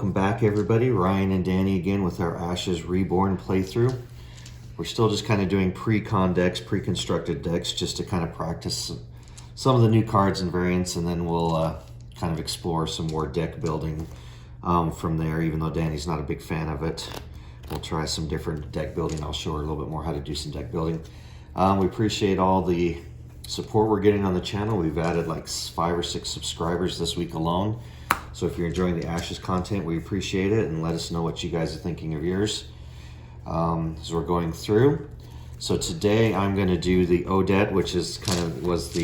welcome back everybody. Ryan and Danny again with our Ashes Reborn playthrough. We're still just kind of doing pre-con decks, pre-constructed decks, just to kind of practice some of the new cards and variants, and then we'll kind of explore some more deck building from there, even though Danny's not a big fan of it. We'll try some different deck building. I'll show her a little bit more how to do some deck building. We appreciate all the support we're getting on the channel. We've added like 5 or 6 subscribers this week alone. So if you're enjoying the Ashes content, we appreciate it, and let us know what you guys are thinking of yours as we're going through. So today I'm going to do the Odette, which is was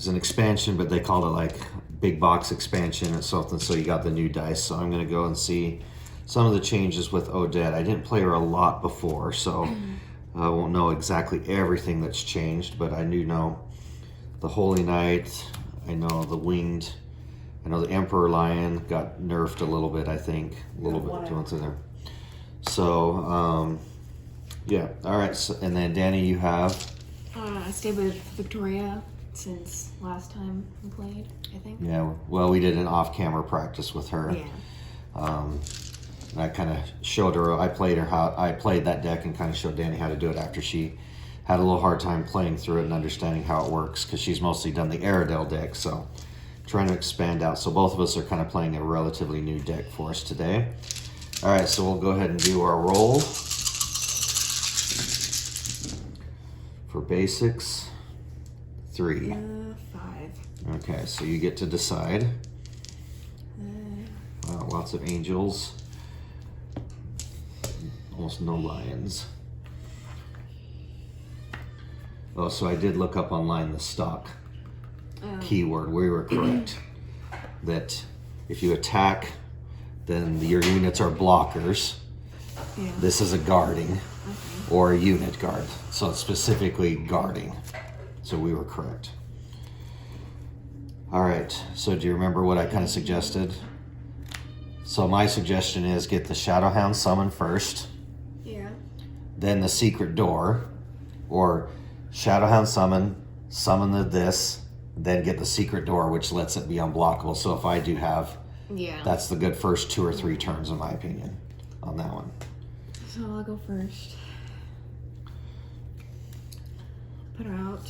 an expansion, but they called it like big box expansion or something. So you got the new dice. So I'm going to go and see some of the changes with Odette. I didn't play her a lot before, so I won't know exactly everything that's changed, but I do know the Holy Knight. I know the Winged. I know the Emperor Lion got nerfed a little bit, I think. A little bit going through there. So, yeah. All right. So, and then, Danny, you have? I stayed with Victoria since last time we played, I think. Yeah. Well, we did an off-camera practice with her. Yeah. I kind of showed her. I played that deck and kind of showed Danny how to do it after she had a little hard time playing through it and understanding how it works, because she's mostly done the Aerodel deck, so trying to expand out. So both of us are kind of playing a relatively new deck for us today. All right, so we'll go ahead and do our roll for basics. 3. 5. Okay, so you get to decide. Wow, lots of angels. Almost no lions. Oh, so I did look up online the stock keyword. We were correct that if you attack, then your units are blockers. Yeah. This is a guarding or a unit guard. So it's specifically guarding. So we were correct. All right. So do you remember what I kind of suggested? So my suggestion is get the Shadowhound summon first. Yeah. Then the secret door, or Shadowhound summon this, then get the secret door, which lets it be unblockable. So if I do have, that's the good first 2 or 3 turns, in my opinion, on that one. So I'll go first. Put out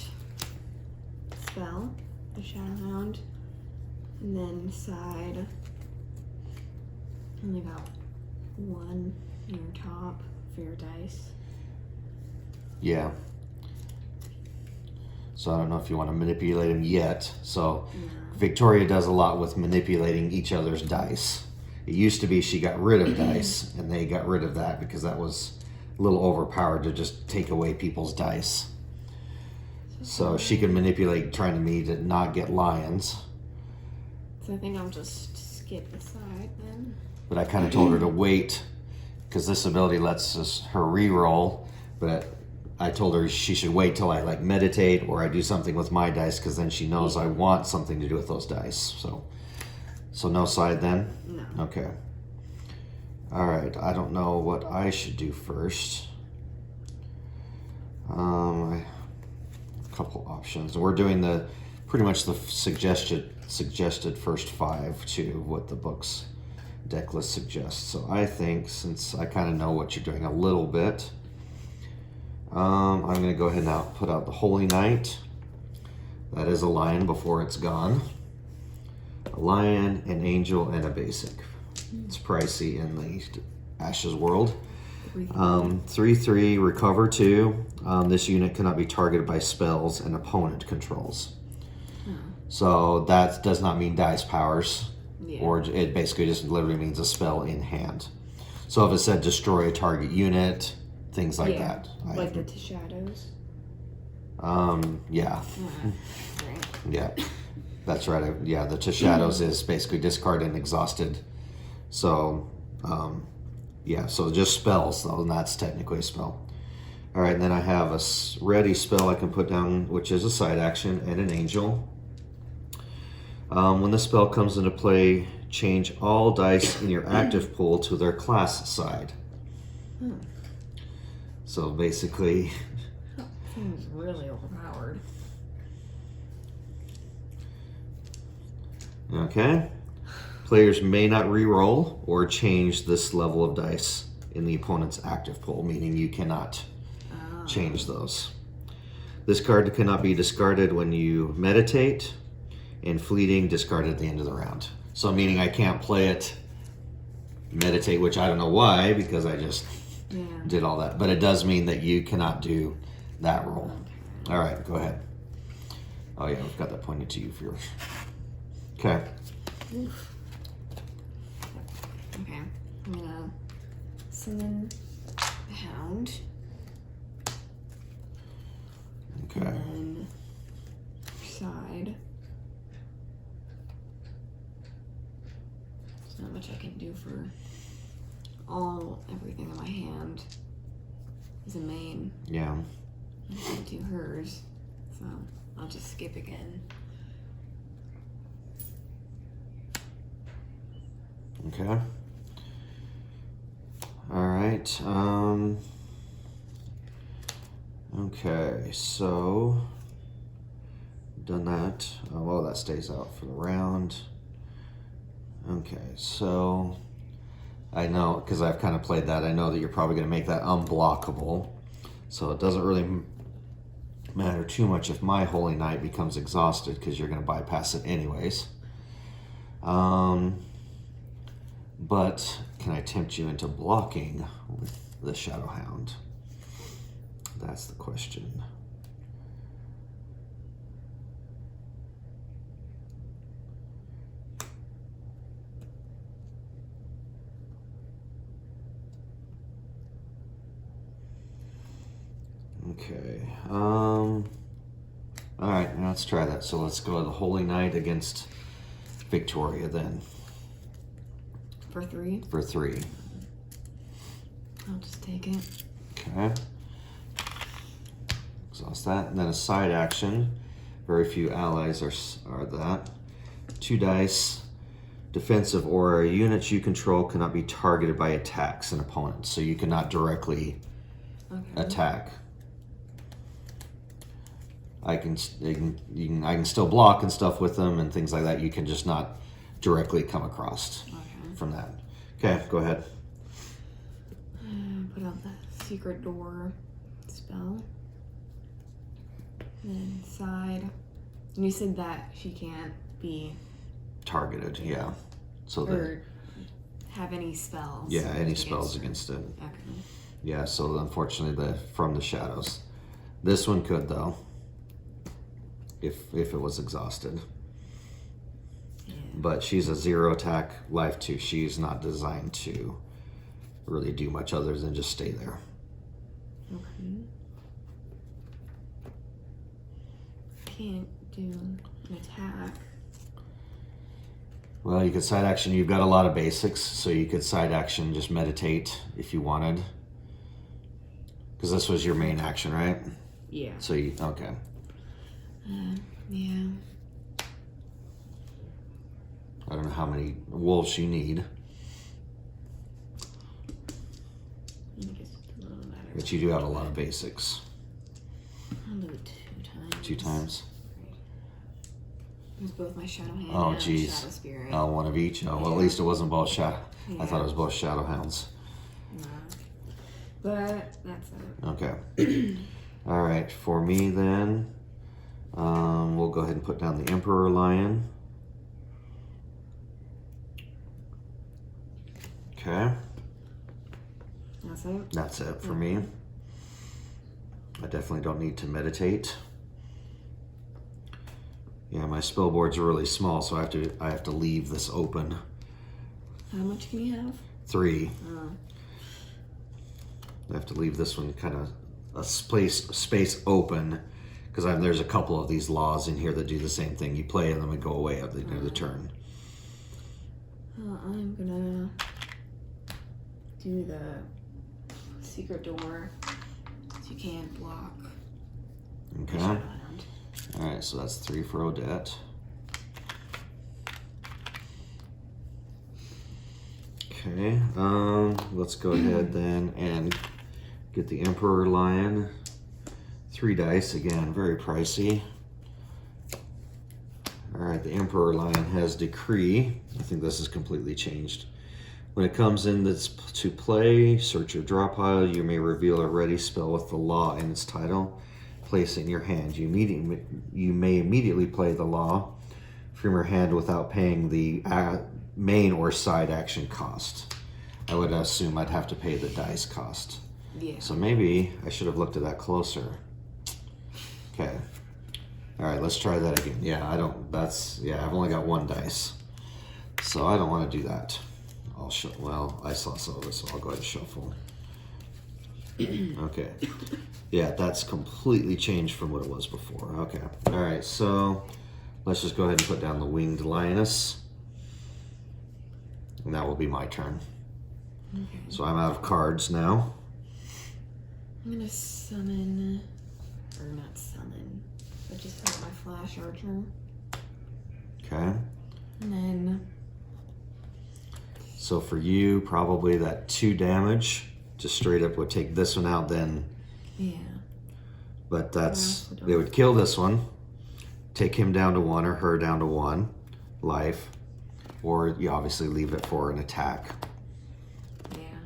spell, the Shadowhound, and then decide. Only got 1 in your top for your dice. Yeah. So I don't know if you want to manipulate them yet. So Victoria does a lot with manipulating each other's dice. It used to be she got rid of dice, and they got rid of that because that was a little overpowered to just take away people's dice. So she could manipulate trying to not get lions. So I think I'll just skip the side then. But I kind of told her to wait, because this ability lets her re-roll, but I told her she should wait till I like meditate or I do something with my dice, because then she knows I want something to do with those dice. So no side then? No. Okay. All right. I don't know what I should do first. A couple options. We're doing pretty much the suggested first 5 to what the book's deck list suggests. So I think, since I kind of know what you're doing a little bit, I'm going to go ahead and put out the Holy Knight. That is a lion before it's gone. A lion, an angel, and a basic. It's pricey in the Ashes world. 3/3, recover 2. This unit cannot be targeted by spells an opponent controls. So that does not mean dice powers, or it basically just literally means a spell in hand. So if it said destroy a target unit, things like that. Like the Shadows? Yeah. Right. Yeah, that's right. Yeah, the Shadows is basically discard and exhausted. So, yeah, so just spells, though, and that's technically a spell. All right, and then I have a ready spell I can put down, which is a side action, and an angel. When the spell comes into play, change all dice in your active pool to their class side. So basically... Seems really overpowered. Okay. Players may not re-roll or change this level of dice in the opponent's active pool, meaning you cannot change those. This card cannot be discarded when you meditate, and fleeting discarded at the end of the round. So meaning I can't play it, meditate, which I don't know why, because I just did all that. But it does mean that you cannot do that roll. All right, go ahead. Oh yeah, we've got that pointed to you for yours. Okay. Oof. Okay, I'm gonna summon the Hound. Okay. And then side. There's not much I can do for everything in my hand. Is a main. Yeah. I can't do hers, so I'll just skip again. Okay. All right. Okay, so done that. Well, that stays out for the round. Okay, so I know, because I've kind of played that, I know that you're probably going to make that unblockable. So it doesn't really matter too much if my Holy Knight becomes exhausted, because you're going to bypass it anyways. But can I tempt you into blocking with the Shadow Hound? That's the question. Okay. All right, now let's try that. So let's go to the Holy Knight against Victoria then. For 3? For 3. I'll just take it. Okay. Exhaust that. And then a side action. Very few allies are that. 2 dice. Defensive aura units you control cannot be targeted by attacks and opponents. So you cannot directly attack. I can still block and stuff with them and things like that. You can just not directly come across from that. Okay, go ahead. Put out the secret door spell. And then side. And you said that she can't be Targeted, yeah. So that, or have any spells. yeah, any spells her. against it. Okay. Yeah, so unfortunately from the shadows. This one could though. If it was exhausted. Yeah. But she's a 0 attack, life 2. She's not designed to really do much other than just stay there. Okay. Can't do an attack. Well, you could side action. You've got a lot of basics, so you could side action, just meditate if you wanted. Because this was your main action, right? Yeah. So you, okay. Yeah. I don't know how many wolves you need. I think it's a little matter. But you do have a lot of basics. I'll do it 2 times. 2 times? It was both my Shadow Hand Oh, and geez. Shadow Spirit. Oh, one of each? Oh, well, at least it wasn't both shadow. Yeah. I thought it was both Shadow Hounds. Nah. But that's it. Okay. All right, for me then, we'll go ahead and put down the Emperor Lion. Okay. That's it? That's it for me. I definitely don't need to meditate. Yeah, my spell board's really small, so I have to leave this open. How much can you have? 3. Oh. I have to leave this one kind of a space open because there's a couple of these laws in here that do the same thing. You play and then we go away at the end of the turn. I'm gonna do the secret door so you can't block. Okay. Shadow Hand. All right, so that's 3 for Odette. Okay, let's go ahead then and get the Emperor Lion. 3 dice, again, very pricey. All Alright, the Emperor Lion has Decree. I think this is completely changed. When it comes in to play, search your draw pile. You may reveal a ready spell with the law in its title. Place it in your hand. You may immediately play the law from your hand without paying the main or side action cost. I would assume I'd have to pay the dice cost. Yeah. So maybe I should have looked at that closer. Okay. All right, let's try that again. Yeah, I've only got one dice. So I don't want to do that. I saw some of it, so I'll go ahead and shuffle. Okay. Yeah, that's completely changed from what it was before. Okay. All right, so let's just go ahead and put down the Winged Lioness. And that will be my turn. Okay. So I'm out of cards now. I'm gonna summon, or not summon, but just put my Flash Archer. Okay. And then... So for you, probably that 2 damage, just straight up would take this one out then. Yeah. But they would kill this one, take him down to 1 or her down to 1 life, or you obviously leave it for an attack. Yeah.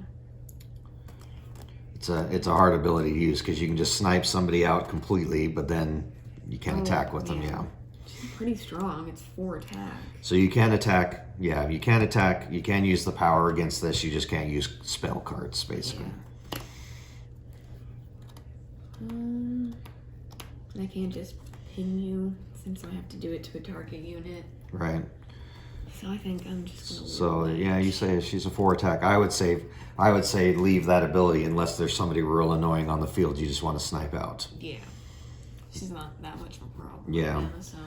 It's a hard ability to use because you can just snipe somebody out completely, but then you can't attack with them. Yeah. She's pretty strong. It's 4 attack. So you can attack. Yeah, you can attack. You can use the power against this. You just can't use spell cards, basically. Yeah. I can't just pin you since I have to do it to a target unit. Right. So I think I'm just gonna. So yeah, you say she's a 4 attack. I would say leave that ability unless there's somebody real annoying on the field you just want to snipe out. Yeah. She's not that much of a problem. Yeah. Right now, so.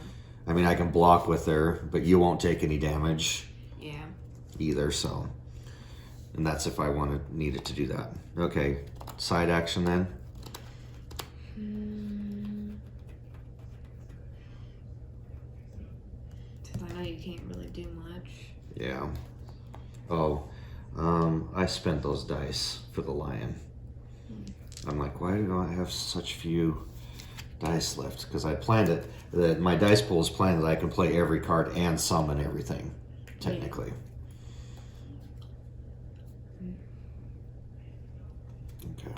I mean, I can block with her, but you won't take any damage. Yeah. Either, so. And that's if I needed to do that. Okay, side action then. Since I know you can't really do much. Yeah. Oh, I spent those dice for the lion. I'm like, why do I have such few dice left? Because I planned it. My dice pool is planned that I can play every card and summon everything, technically. Okay.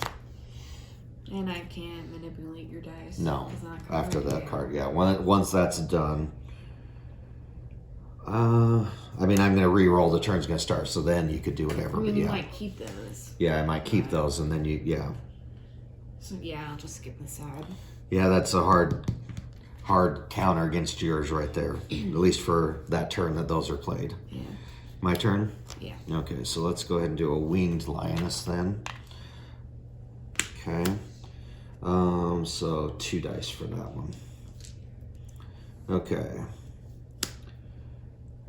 And I can't manipulate your dice. No, after that here. card, yeah. Once that's done, I mean, I'm going to re-roll. The turn's going to start, so then you could do whatever. I mean, but you yeah. might keep those. Yeah, I might keep those, and then yeah. So yeah, I'll just skip this side. Yeah, that's a hard counter against yours right there. At least for that turn that those are played. Yeah. My turn? Yeah. Okay, so let's go ahead and do a Winged Lioness then. Okay. So 2 dice for that one. Okay.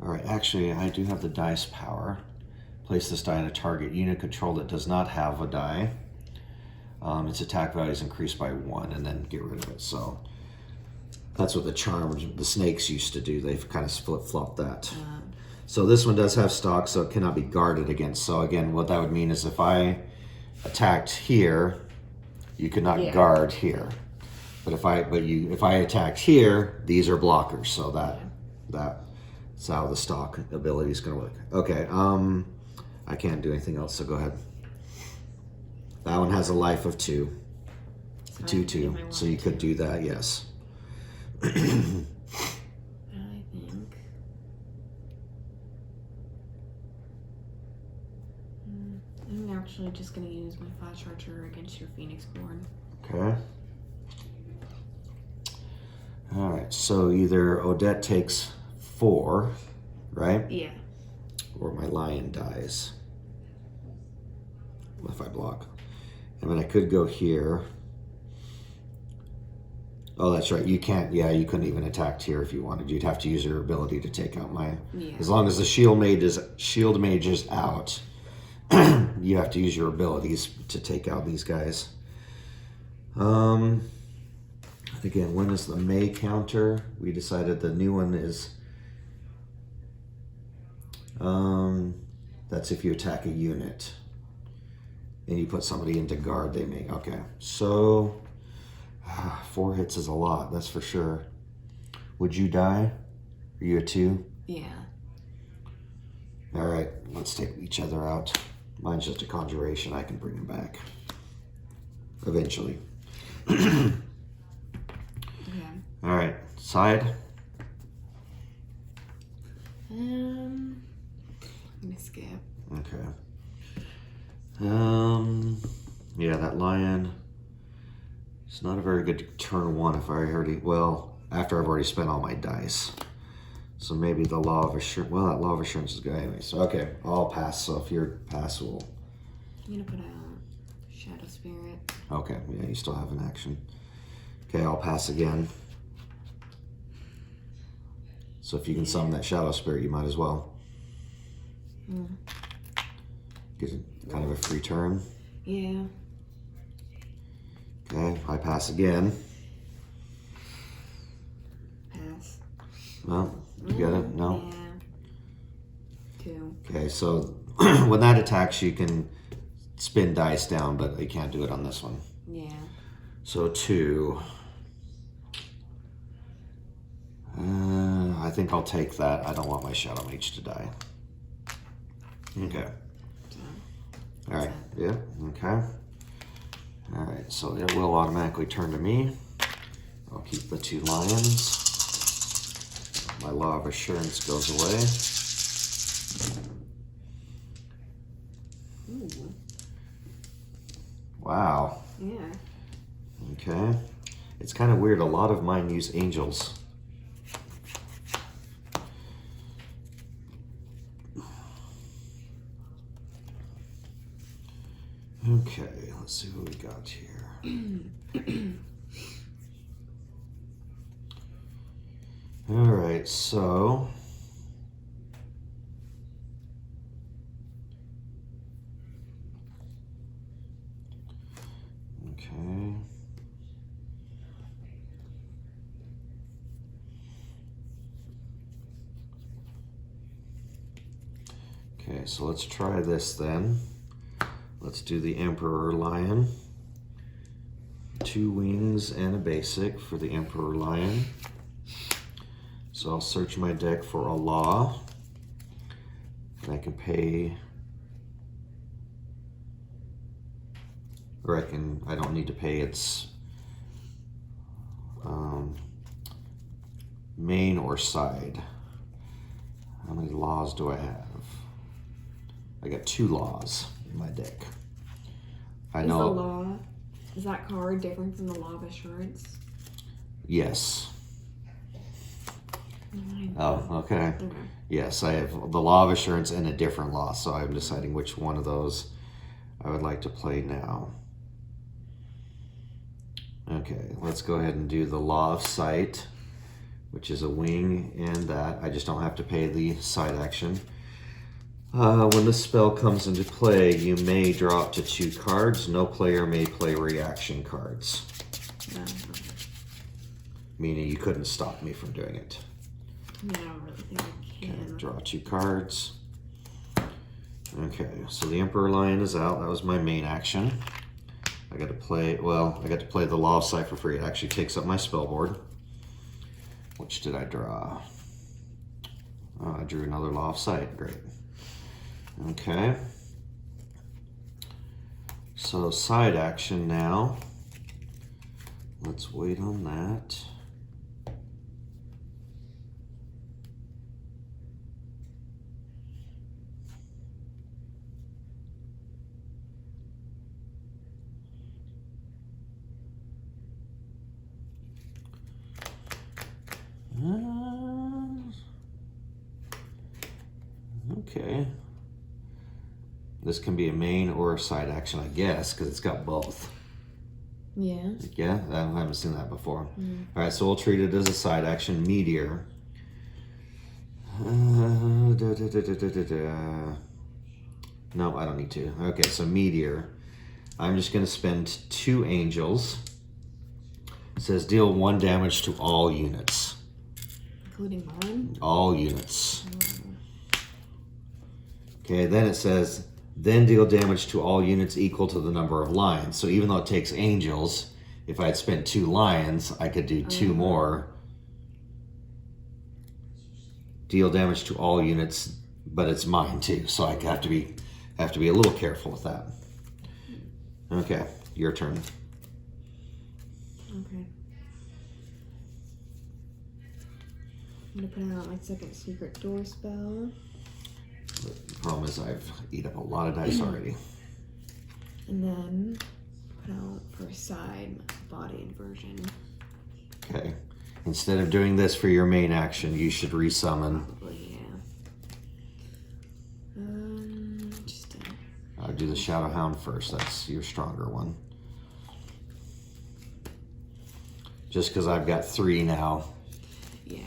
All right, actually, I do have the dice power. Place this die in a target unit control that does not have a die. Its attack value is increased by 1, and then get rid of it. So that's what the snakes used to do. They've kind of flip-flopped that. So this one does have stock, so it cannot be guarded against. So again, what that would mean is if I attacked here, you could not guard here. But if I attacked here, these are blockers. So that's how the stock ability is going to work. Okay, I can't do anything else, so go ahead. That one has a life of 2. 2/2. So you could do that, yes. I think I'm actually just gonna use my Flash Archer against your Phoenix Born. Okay. All right. So either Odette takes 4, right? Yeah. Or my lion dies if I block. And then I could go here. Oh, that's right. You can't. Yeah, you couldn't even attack here if you wanted. You'd have to use your ability to take out my. Yeah. As long as the shield mage is out, you have to use your abilities to take out these guys. Again, when is the May counter? We decided the new one is. That's if you attack a unit, and you put somebody into guard. They may. Okay, so. 4 hits is a lot, that's for sure. Would you die? Are you a 2? Yeah. All right, let's take each other out. Mine's just a conjuration. I can bring him back eventually. Okay. All right, side. I'm gonna skip. Okay. Yeah, that lion. It's not a very good turn 1 if I already, well, after I've already spent all my dice. So maybe the law of assurance, well, that law of assurance is good anyway. So, okay, I'll pass. So if you're pass, we'll. I'm gonna put a shadow spirit. Okay, yeah, you still have an action. Okay, I'll pass again. So if you can summon that shadow spirit, you might as well. Get kind of a free turn. Yeah. Okay, I pass again. Pass. Well, you get it? No? Yeah. 2. Okay, so when that attacks, you can spin dice down, but you can't do it on this one. Yeah. So 2. I think I'll take that. I don't want my Shadow Mage to die. Okay. All right. Yeah. Okay. All right. So it will automatically turn to me. I'll keep the 2 lions. My law of assurance goes away. Ooh. Wow. Yeah. Okay. It's kind of weird. A lot of mine use angels. Okay, let's see what we got here. All right, so okay. Okay, so let's try this then. Let's do the Emperor Lion. 2 wings and a basic for the Emperor Lion. So I'll search my deck for a law. And I can pay, or I don't need to pay its main or side. How many laws do I have? I got 2 laws in my deck. I know. Is the law, is that card different from the law of assurance? Yes. Mine. Oh, okay. Yes, I have the law of assurance and a different law, so I'm deciding which one of those I would like to play now. Okay, let's go ahead and do the law of sight, which is a wing and that. I just don't have to pay the side action. When this spell comes into play, you may draw up to 2 cards. No player may play reaction cards. Meaning you couldn't stop me from doing it. Yeah, I don't really think I can. Okay, draw 2 cards. Okay, so the Emperor Lion is out. That was my main action. I got to play, the Law of Sight for free. It actually takes up my spell board. Which did I draw? Oh, I drew another Law of Sight. Great. Okay. So side action now. Let's wait on that. Okay. This can be a main or a side action, I guess, because it's got both. Yeah. Yeah, I haven't seen that before. All right, so we'll treat it as a side action. Meteor. No, I don't need to. Okay, so Meteor. I'm just going to spend 2 angels. It says deal 1 damage to all units. Including mine? All units. Okay, then it says then deal damage to all units equal to the number of lions. So even though it takes angels, if I had spent 2 lions, I could do 2 more. deal damage to all units, but it's mine too, so I have to be a little careful with that. Okay, your turn. Okay. I'm gonna put out my second secret door spell. The problem is I've eaten up a lot of dice already. And then put out for a side body inversion. Okay. Instead of doing this for your main action, you should resummon. Probably, yeah. Just I'll do the Shadow Hound first. That's your stronger one. Just because I've got 3 now. yeah.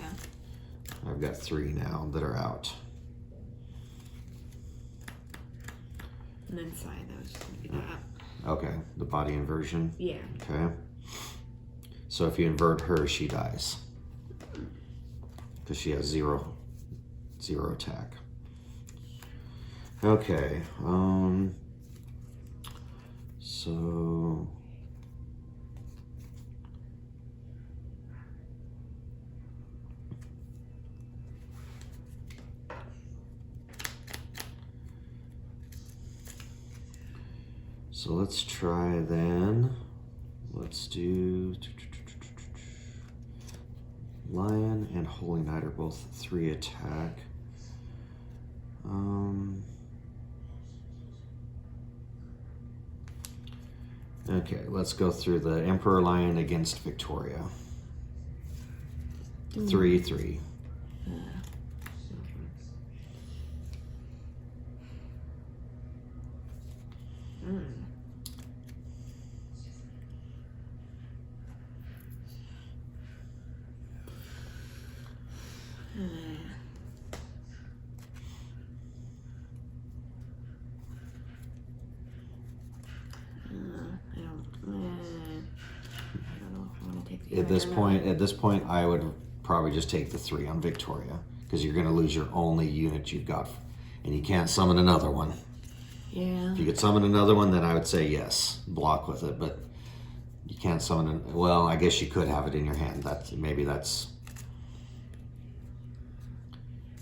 I've got 3 now that are out. And then side, that was just gonna be that. Okay, the body inversion. Yeah. Okay. So if you invert her, she dies. Because she has 0 attack. Okay. So let's try then. Let's do Lion and Holy Knight are both 3 attack. Okay, let's go through the Emperor Lion against Victoria. 3/3. At this point, I would probably just take the 3 on Victoria, because you're going to lose your only unit you've got, and you can't summon another one. Yeah. If you could summon another one, then I would say yes, block with it, but you can't summon it. Well, I guess you could have it in your hand. Maybe that's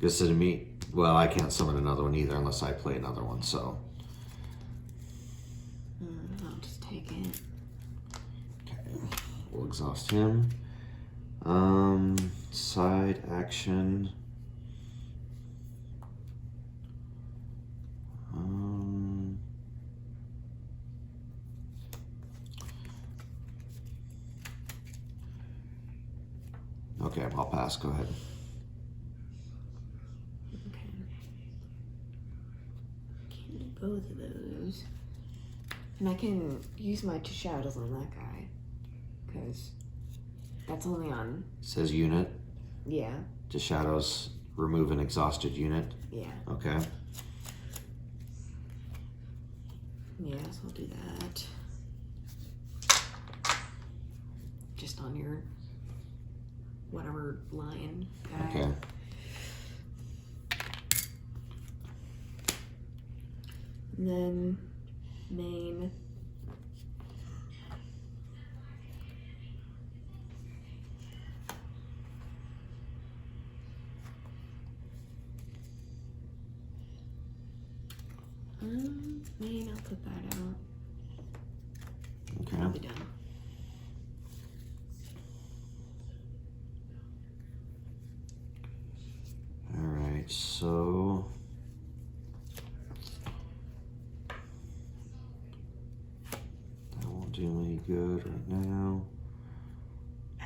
just to me. Well, I can't summon another one either unless I play another one, so. I'll just take it. Okay, we'll exhaust him. Side action. Okay, I'll pass. Go ahead. Okay. Can't do both of those. And I can use my 2 shadows on that guy. Because that's only on... It says unit. Yeah. To shadows, remove an exhausted unit. Yeah. Okay. Yeah, so I'll do that. Just on your whatever lion guy. Okay. And then main. Main, I'll put that out. Okay. I'll be done. All right, so that won't do any good right now. If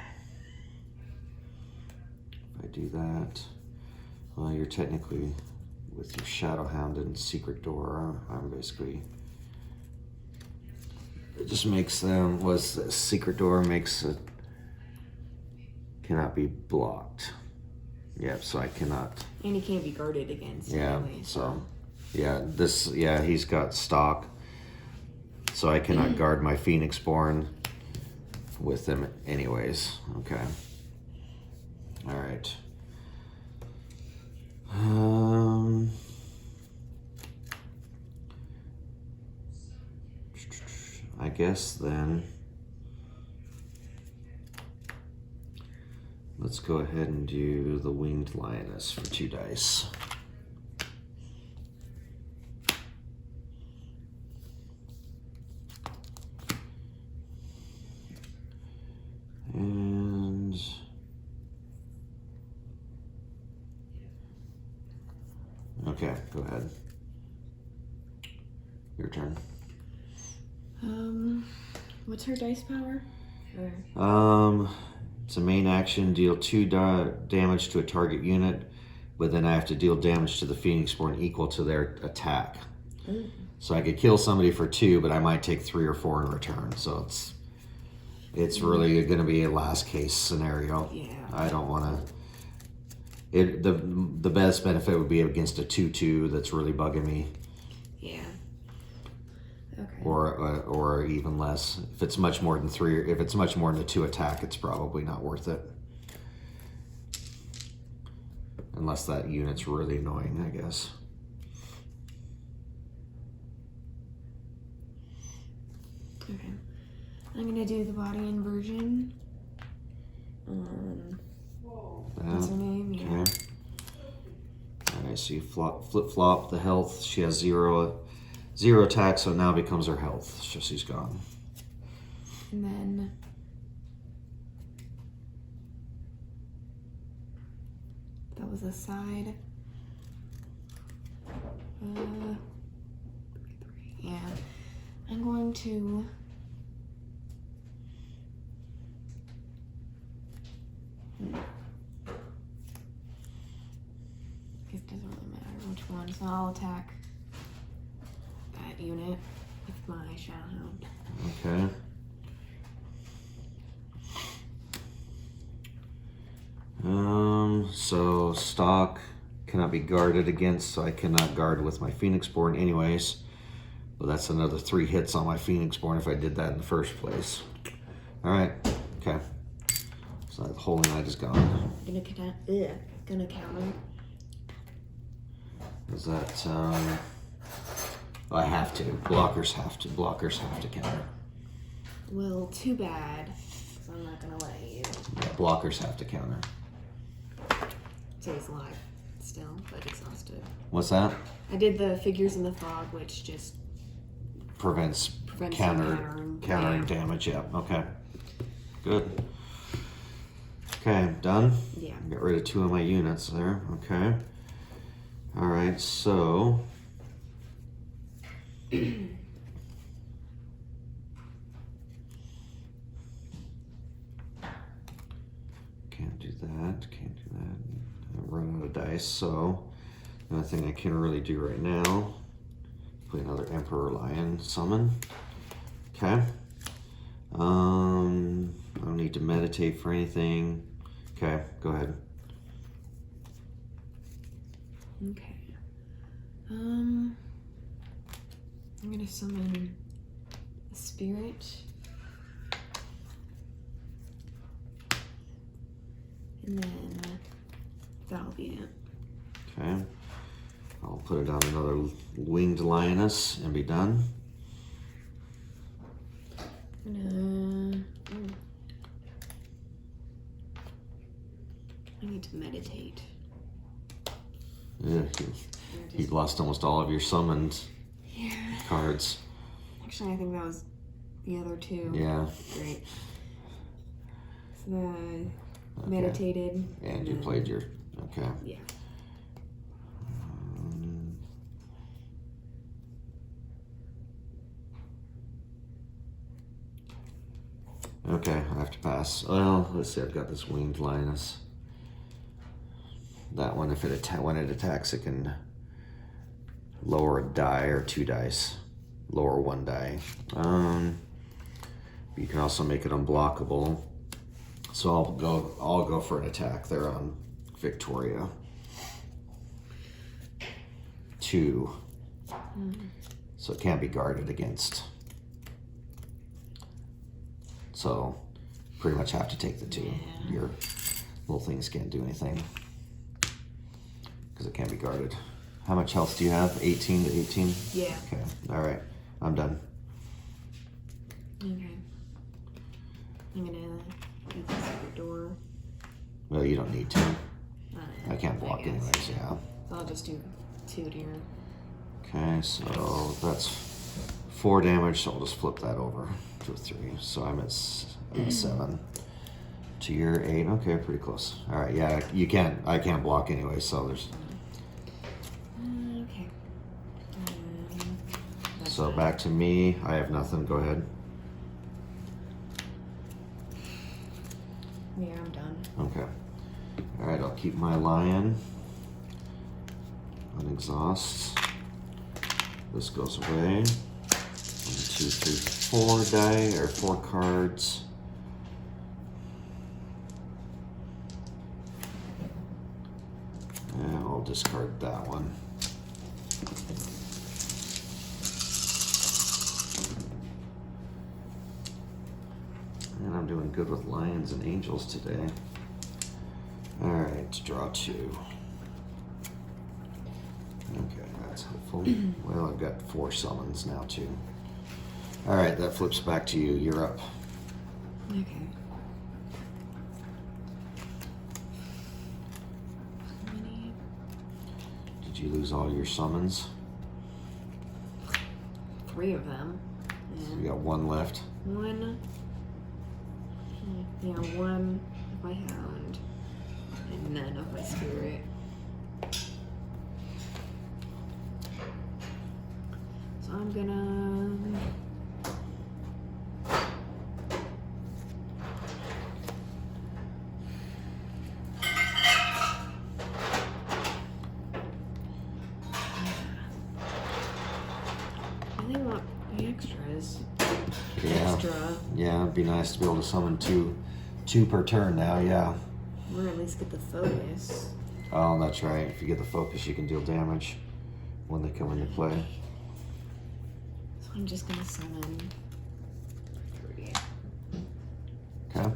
I do that, well, you're technically with your Shadow Hound and Secret Door. I'm basically. It just makes them. Secret Door makes it cannot be blocked. Yeah, so I cannot. And he can't be guarded against. Yeah, Anyway, so yeah, he's got stock, so I cannot guard my Phoenixborn with them anyways. Okay. All right. I guess then let's go ahead and do the Winged Lioness for 2 dice. And okay, go ahead. Your turn. What's her dice power? Or... It's a main action. Deal 2 damage to a target unit, but then I have to deal damage to the Phoenixborn equal to their attack. Ooh. So I could kill somebody for 2, but I might take 3 or 4 in return. So it's really going to be a last case scenario. Yeah. I don't want to. The best benefit would be against a 2/2 that's really bugging me. Yeah. Okay. Or even less. If it's much more than 3, if it's much more than a 2 attack, it's probably not worth it. Unless that unit's really annoying, I guess. Okay. I'm gonna do the body inversion. What's her name? Yeah. Okay. Alright, so you flip-flop the health. She has 0 attack, so it now becomes her health. So she's gone. And then that was a side. Yeah. I'm going to it doesn't really matter which one, so I'll attack that unit with my Shadowhound. Okay. So stock cannot be guarded against, so I cannot guard with my Phoenixborn anyways. But that's another 3 hits on my Phoenixborn if I did that in the first place. Alright, okay. So that Holy Knight is gone. Gonna counter. Is that, I have to. Blockers have to counter. Well, too bad. So I'm not gonna let you. Yeah, blockers have to counter. Stays alive still, but exhausted. What's that? I did the figures in the fog, which just Prevents countering yeah. damage, yeah. Okay. Good. Okay, done? Yeah. Get rid of 2 of my units there. Okay. Alright, so can't do that. I run out of dice, so the only thing I can really do right now, play another Emperor Lion summon. Okay. I don't need to meditate for anything. Okay, go ahead. Okay. I'm gonna summon a spirit. And then that'll be it. Okay. I'll put it down another Winged Lioness and be done. I need to meditate. Yeah, you've lost almost all of your summoned cards. Actually, I think that was the other 2. Yeah. Great. So meditated. And you played your, okay. Yeah. Okay, I have to pass. Well, let's see, I've got this Winged Lioness. That one, when it attacks, it can lower a die or 2 dice. Lower 1 die. You can also make it unblockable. So I'll go for an attack there on Victoria. 2. So it can't be guarded against. So pretty much have to take the 2. Yeah. Your little things can't do anything because it can't be guarded. How much health do you have? 18 to 18? Yeah. Okay. All right. I'm done. Okay. I'm gonna do the secret door. Well, you don't need to. I can't block guess. anyways, yeah. So I'll just do 2 to your... Okay, so that's 4 damage, so I'll just flip that over to a 3. So I'm at 7. To your 8, okay, pretty close. All right, yeah, I can't block anyway, so there's... Okay. So back to me, I have nothing, go ahead. Yeah, I'm done. Okay. All right, I'll keep my lion on exhaust. This goes away. 1, 2, 3, 4 die, or 4 cards. And I'll discard that one. And I'm doing good with lions and angels today. All right, draw 2. Okay, that's helpful. Well, I've got 4 summons now too. All right, that flips back to you. You're up. Okay. How many? Did you lose all your summons? 3 of them. So you got 1 left. 1. Yeah, 1 of my hound. And none of my spirit. So I'm gonna... I really want the extras. Yeah. Extra. Yeah, it'd be nice to be able to summon two per turn now, yeah. Or at least get the focus. Oh, that's right. If you get the focus, you can deal damage when they come into play. So I'm just gonna summon 3. Okay.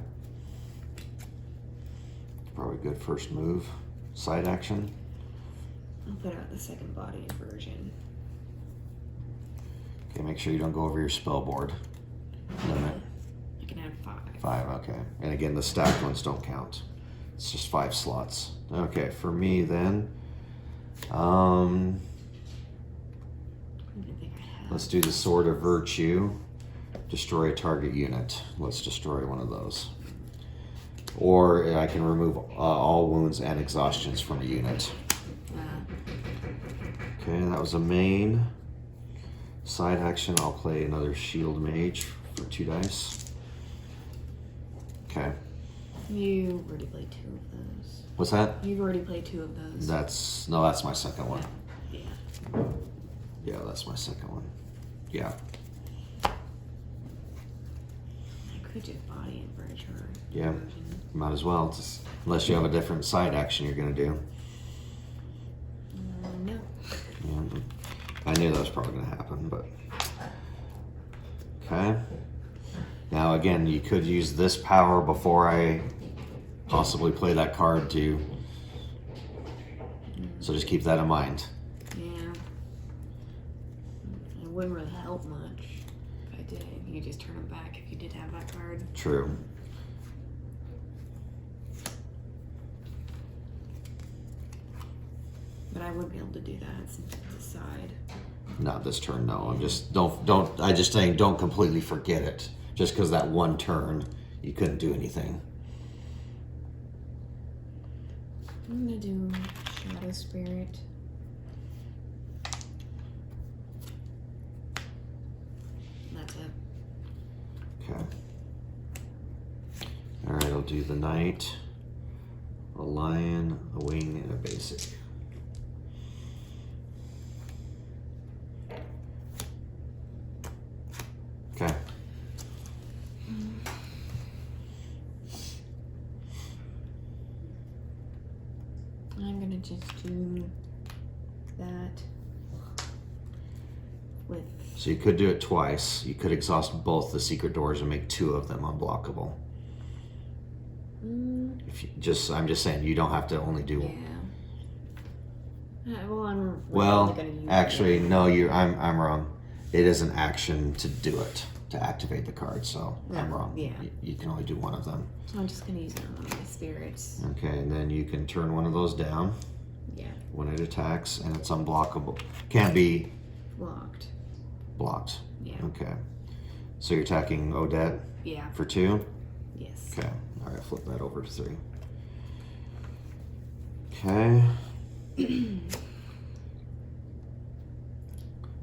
Probably good first move. Side action. I'll put out the second body version. Okay, make sure you don't go over your spell board limit. I can add 5. 5, okay. And again, the stacked ones don't count. It's just 5 slots. Okay, for me then, I don't think I have. let's do the Sword of Virtue. Destroy a target unit. Let's destroy one of those. Or I can remove all wounds and exhaustions from a unit. Okay, that was a main. Side action, I'll play another Shield Mage for 2 dice. Okay. You already played 2 of those. What's that? You've already played 2 of those. That's my second one. Yeah. Yeah, that's my second one. Yeah. I could just body and bridge her. Yeah. version. Might as well, just, unless you have a different side action you're gonna do. No. Yeah, I knew that was probably gonna happen, but okay. Now again, you could use this power before I possibly play that card too. So just keep that in mind. Yeah. It wouldn't really help much if I did. You could just turn them back if you did have that card. True. But I wouldn't be able to do that since it's a side. Not this turn, no. I'm just I just saying don't completely forget it. Just because that one turn you couldn't do anything. I'm gonna do Shadow Spirit. That's it. Okay. Alright, I'll do the knight, a lion, a wing, and a basic. Okay. I'm gonna just do that with... So you could do it twice. You could exhaust both the secret doors and make 2 of them unblockable. If you I'm just saying you don't have to only do. Yeah. Well, I'm really Well, only gonna use actually, it. no. I'm wrong. It is an action to do it. to activate the card, so I'm No, wrong. yeah. You can only do one of them. So I'm just gonna use it on one of my spirits. Okay, and then you can turn one of those down Yeah. when it attacks, and it's unblockable. Can't be Blocked. blocked. Yeah. Okay. So you're attacking Odette Yeah. for 2? Yes. Okay. All right, flip that over to 3. Okay.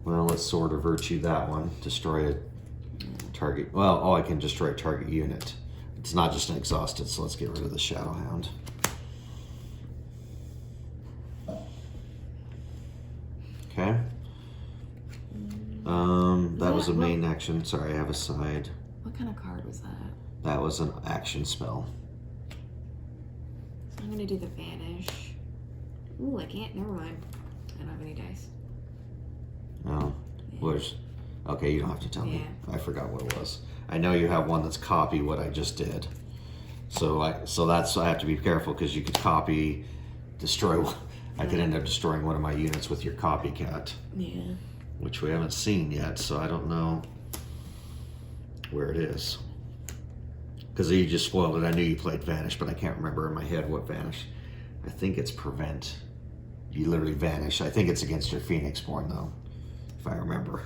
Well, let's Sword of Virtue that one. Destroy a target. Well, oh, I can destroy a target unit. It's not just an exhausted, so let's get rid of the Shadow Hound. Okay. That was a main action. Sorry, I have a side. What kind of card was that? That was an action spell. So I'm gonna do the Vanish. Ooh, I can't. Never mind. I don't have any dice. Oh, Yeah. where's? Okay, you don't have to tell me. Yeah. I forgot what it was. I know you have one that's copy what I just did. So that's I have to be careful because you could copy, destroy. I could end up destroying one of my units with your copycat, Yeah. which we haven't seen yet. So I don't know where it is. Because you just spoiled it. I knew you played Vanish, but I can't remember in my head what Vanish. I think it's Prevent. You literally vanish. I think it's against your Phoenixborn though, if I remember.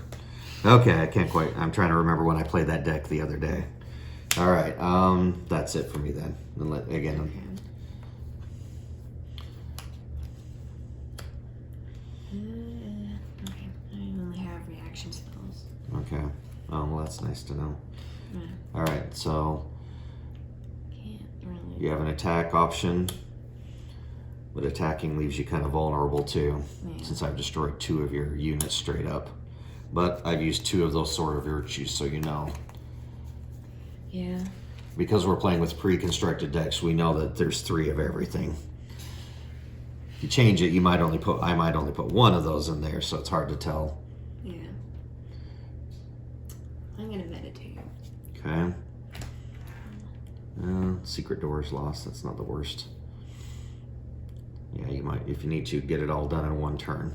Okay, I can't quite. I'm trying to remember when I played that deck the other day. All right, that's it for me then. Again. Okay. I only have reaction spells. Okay. Oh, well, that's nice to know. Yeah. All right, so Can't really. you have an attack option, but attacking leaves you kind of vulnerable too, Yeah. since I've destroyed 2 of your units straight up. But I've used 2 of those Sword of Virtues, so you know. Yeah. Because we're playing with pre-constructed decks, we know that there's 3 of everything. If you change it, I might only put 1 of those in there, so it's hard to tell. Yeah. I'm gonna meditate. Okay. Secret Door's lost. That's not the worst. Yeah, you might, if you need to, get it all done in 1 turn.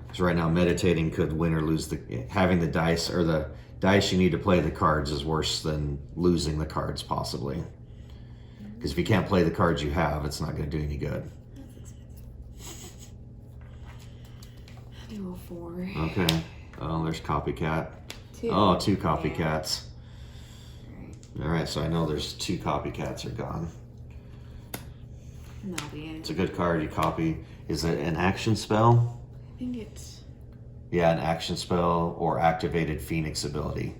Because right now, meditating could win or lose having the dice, or the dice you need to play the cards is worse than losing the cards, possibly. Because if you can't play the cards you have, it's not going to do any good. That's expensive. I'll do a 4. Okay. Oh, there's Copycat. 2. Oh, 2 Copycats. Right. All right, so I know there's 2 Copycats are gone. And that'll be it. It's a good card. You copy. Is it an action spell? I think it's. Yeah, an action spell or activated Phoenix ability.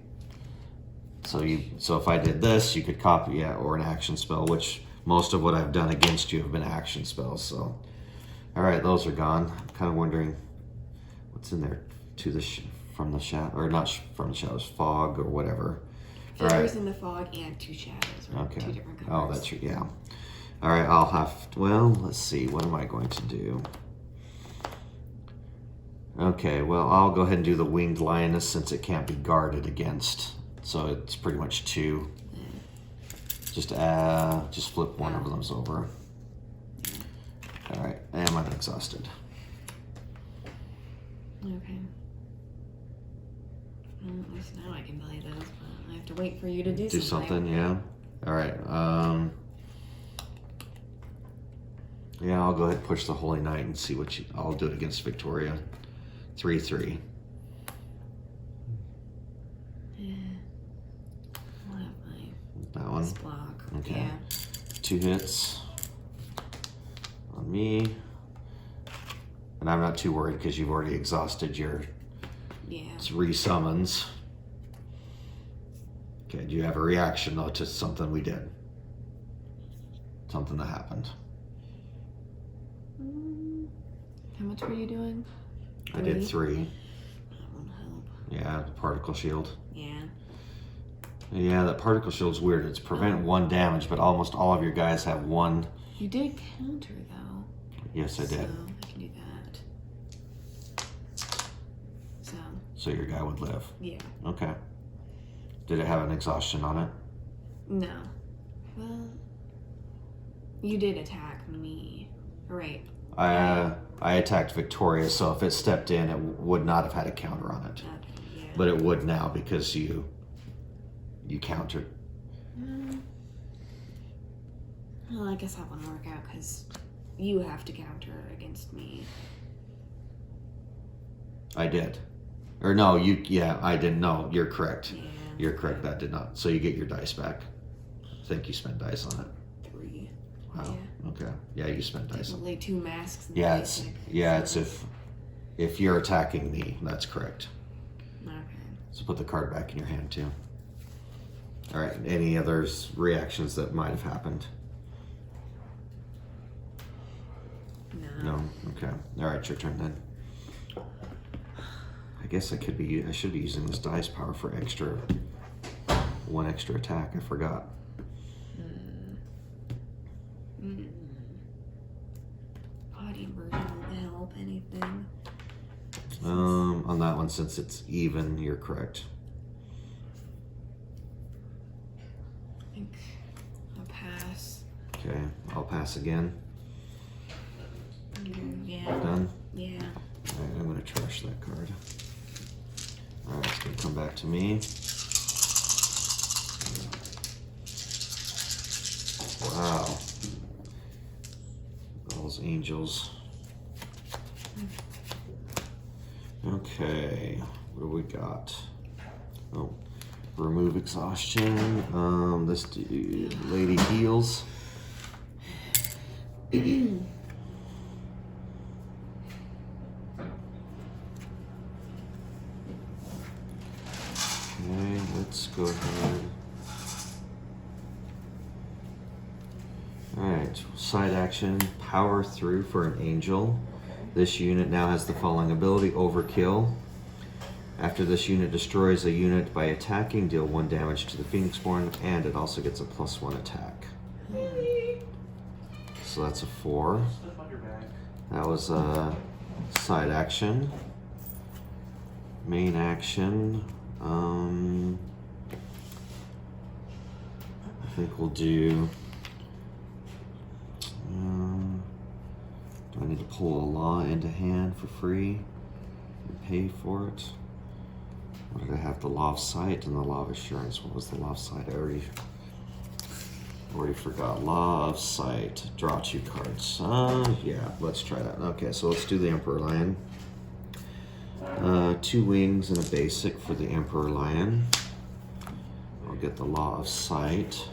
So if I did this, you could copy, yeah, or an action spell, which most of what I've done against you have been action spells. So, all right, those are gone. I'm kind of wondering what's in there from the shadow, or not from the shadows, fog or whatever. Figures All right. in the fog and 2 shadows. Right? Okay. 2 different Oh, colors. that's true. Yeah. All right, I'll have to, well, let's see. What am I going to do? Okay, well, I'll go ahead and do the Winged Lioness since it can't be guarded against. So it's pretty much 2. Just flip one of those over. All right, and I'm exhausted. Okay. Well, at least now I can play those, but I have to wait for you to do something. Yeah. All right. Yeah, I'll go ahead and push the Holy Knight and see I'll do it against Victoria. 3/3. Yeah. I'll have That my one. block. Okay. Yeah. 2 hits on me. And I'm not too worried because you've already exhausted your Yeah. resummons. Okay, do you have a reaction though to something we did? Something that happened. How much were you doing? I did 3. That won't help. Yeah, the particle shield. Yeah. Yeah, that particle shield's weird. It's prevent 1 damage, but almost all of your guys have 1. You did counter though. Yes, I did. So I can do that. So your guy would live. Yeah. Okay. Did it have an exhaustion on it? No. Well, you did attack me. Right. I attacked Victoria, so if it stepped in, it would not have had a counter on it. Okay, yeah. But it would now because you countered. Well, I guess that wouldn't work out because you have to counter against me. I did. Or no, I didn't. No, you're correct. Yeah. You're correct, that did not. So you get your dice back. I think you spent dice on it. 3. Wow. Yeah. Okay. Yeah, you spent dice on it. Lay 2 masks. In Yeah, the it's basic. if you're attacking me, that's correct. Okay. So put the card back in your hand too. All right. Any other reactions that might have happened? No. Okay. All right. Your turn then. I guess I should be using this dice power for one extra attack. I forgot. Body version won't help anything. On that one, since it's even, you're correct. I think I'll pass. Okay, I'll pass again. Yeah. Done? Yeah. All right, I'm going to trash that card. All right, it's going to come back to me. Wow. Those angels. Okay, what do we got? Oh, remove exhaustion. This lady heals. Okay, let's go ahead. Alright, side action, power through for an angel. This unit now has the following ability, Overkill. After this unit destroys a unit by attacking, deal 1 damage to the Phoenixborn, and it also gets a +1 attack. So that's a 4. That was a side action. Main action. I think we'll do. Do I need to pull a law into hand for free and pay for it? What did I have? The law of sight and the law of assurance. What was the law of sight? I already forgot. Law of sight. Draw 2 cards. Yeah, let's try that. Okay, so let's do the Emperor Lion. 2 wings and a basic for the Emperor Lion. I'll get the law of sight.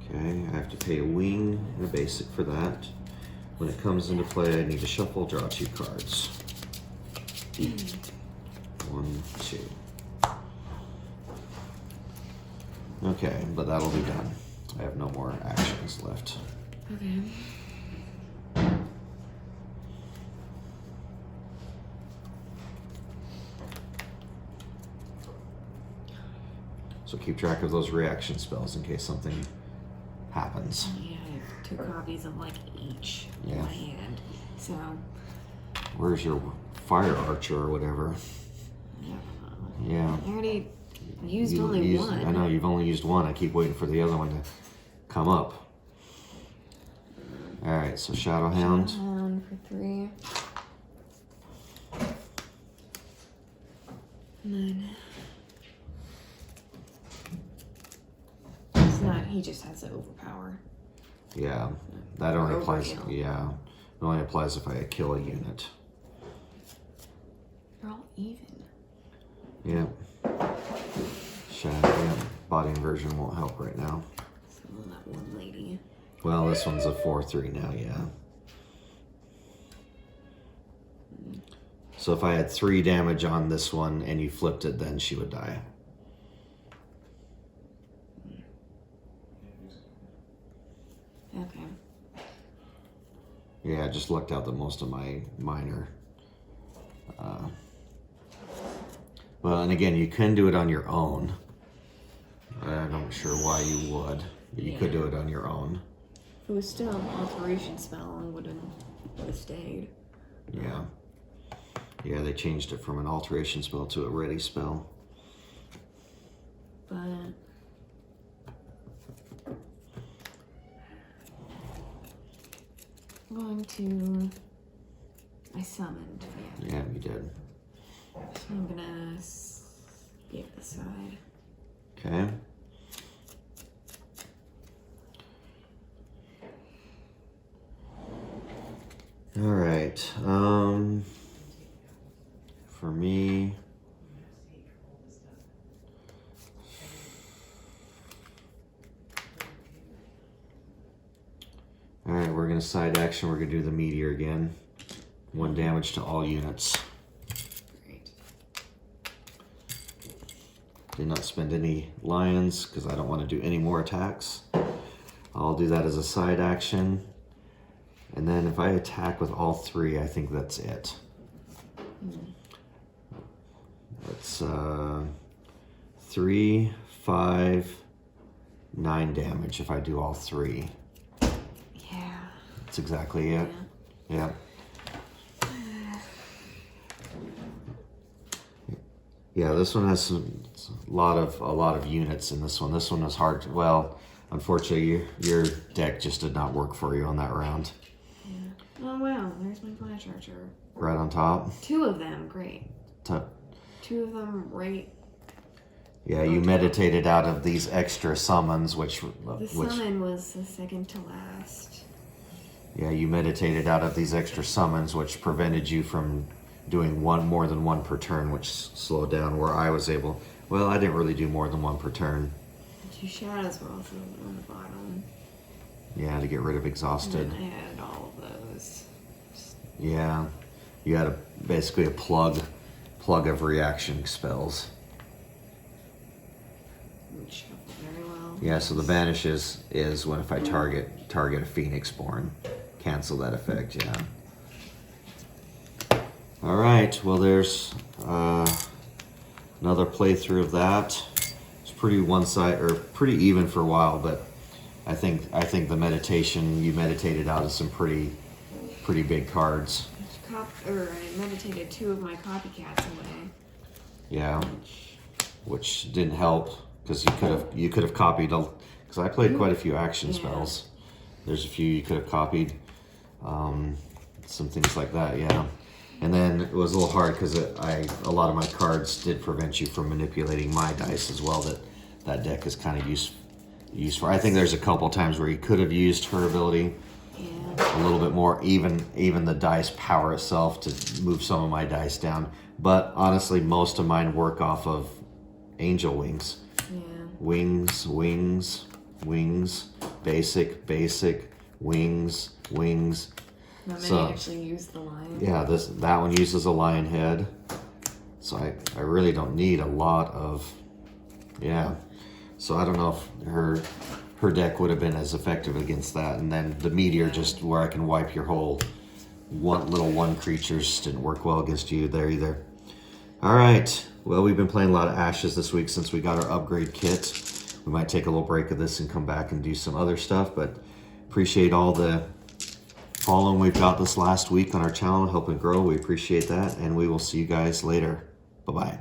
Okay, I have to pay a wing and a basic for that. When it comes into play, I need to shuffle, draw 2 cards. 1, 2. Okay, but that'll be done. I have no more actions left. Okay. So keep track of those reaction spells in case something happens. Yeah, I have 2 copies of like each in my hand. So. Where's your fire archer or whatever? Yeah. I already used only 1. I know, you've only used 1. I keep waiting for the other one to come up. Alright, so Shadowhound. Shadowhound for 3. And then. It's not, he just has to overpower. Yeah, that only applies. Overkill. Yeah, it only applies if I kill a unit. They're all even. Yeah. Yeah. Body inversion won't help right now. So that one lady. Well, this one's a 4/3 now. Yeah. So if I had 3 damage on this one and you flipped it, then she would die. Okay. Yeah, I just looked out that most of mine are. Well, and again, you can do it on your own. I'm not sure why you would, but you could do it on your own. If it was still an alteration spell, it would have stayed. Yeah. Yeah, they changed it from an alteration spell to a ready spell. But I'm going to I summoned. Yeah. Yeah, you did. So I'm gonna be at the side. Okay. All right. For me, all right, we're gonna side action. We're gonna do the meteor again. 1 damage to all units. Great. Did not spend any lions because I don't want to do any more attacks. I'll do that as a side action. And then if I attack with all 3, I think that's it. That's 3, 5, 9 damage if I do all 3. Yeah. That's exactly it. Yeah. Yeah, this one has a lot of units in this one. This one was hard. Well, unfortunately, your deck just did not work for you on that round. Yeah. Oh wow, there's my flash archer. Right on top. 2 of them, great. 2 of them, right. Yeah, you meditated out of these extra summons, which summon was the second to last. Yeah, you meditated out of these extra summons, which prevented you from doing more than one per turn, which slowed down where I was able. Well, I didn't really do more than 1 per turn. 2 shadows were also on the bottom. Yeah, to get rid of exhausted. And I had all of those. Yeah, you had basically a plug of reaction spells. Which helped very well. Yeah, so the banish is when if I target a Phoenix Born, cancel that effect. Yeah. All right. Well, there's another playthrough of that. It's pretty pretty even for a while, but I think the meditation you meditated out of some pretty big cards. I meditated 2 of my copycats away. Yeah, which didn't help because you could have copied because I played quite a few action spells. There's a few you could have copied, some things like that. Yeah, and then it was a little hard because a lot of my cards did prevent you from manipulating my dice as well. That deck is kind of used for. I think there's a couple times where you could have used her ability. A little bit more, even the dice power itself to move some of my dice down. But honestly, most of mine work off of angel wings. Yeah. Wings, basic, wings. Not many actually use the lion. Yeah, that one uses a lion head. So I really don't need a lot of, So I don't know if her deck would have been as effective against that. And then the meteor, just where I can wipe your whole one creatures, didn't work well against you there either. All right. Well, we've been playing a lot of Ashes this week since we got our upgrade kit. We might take a little break of this and come back and do some other stuff, but appreciate all the following we've got this last week on our channel, helping grow. We appreciate that, and we will see you guys later. Bye-bye.